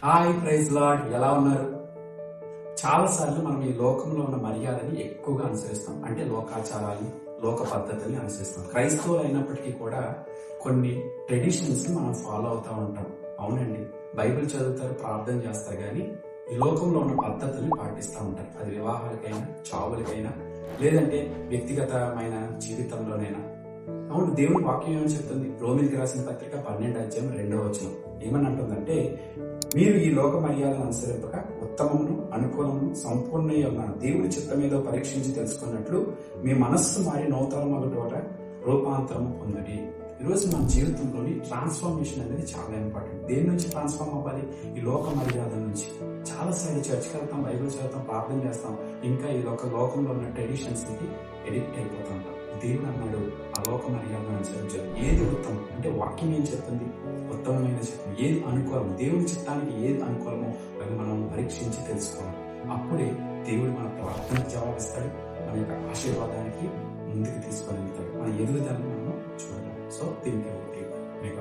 Hi, praise lord. ఎలా ఉన్నారు? చాలాసార్లు మనం ఈ లోకంలో ఉన్న మర్యాదని ఎక్కువగా అనుసరిస్తాం. అంటే లోకాచారాలు, లోక పద్ధతుల్ని అనుసరిస్తాం. క్రైస్తవులు అయినప్పటికీ కూడా కొన్ని ట్రెడిషన్స్ ని మనం ఫాలో అవుతూ ఉంటాం. అవునండి, బైబిల్ చదువుతారు, ప్రార్థన చేస్తారు, కానీ ఈ లోకంలో ఉన్న పద్ధతుల్ని పాటిస్తూ ఉంటారు. అది వివాహాలకైనా, చావులకైనా, లేదంటే వ్యక్తిగతమైన జీవితంలోనైనా. అవును, దేవుని వాక్యం ఏమని చెప్తుంది? రోమిలికి రాసిన పత్రిక 12:2 ఏమని అంటుందంటే, మీరు ఈ లోక మర్యాదను అనుసరింపక ఉత్తమమును, అనుకూలమును, సంపూర్ణ ఉన్న దేవుని చిత్తమేదో పరీక్షించి తెలుసుకున్నట్లు మీ మనస్సు మారి నూతనమగుట రూపాంతరము పొందండి. ఈరోజు మన జీవితంలోని ట్రాన్స్ఫర్మేషన్ అనేది చాలా ఇంపార్టెంట్. దేని నుంచి ట్రాన్స్ఫార్మ్ అవ్వాలి? ఈ లోక మర్యాద నుంచి. చాలాసార్లు చర్చికి వెళ్తాం, బైబిల్ చదువుతాం, ప్రార్థన చేస్తాం, ఇంకా ఈ లోకంలో ఉన్న ట్రెడిషన్స్ కి ఎడిక్ట్ అయిపోతూ ఉంటాం. దేవుడు అన్నాడు, ఆ లోక మర్యాదను అనుసరించారు. ఏది ఉత్తమం అంటే వాక్యం ఏం చెప్తుంది? ఉత్తమమైన చిత్తం ఏది అనుకూలం, దేవుని చిత్తానికి ఏది అనుకూలమో అది మనం పరీక్షించి తెలుసుకోవాలి. అప్పుడే దేవుడు మన ప్రార్థనకు జవాబిస్తాడు, మన యొక్క ఆశీర్వాదానికి ముందుకు తీసుకొని వెళ్తాడు, మన ఎదుగుదలను మనం చూడాలి. సో దీనికి ఒకటి మీకు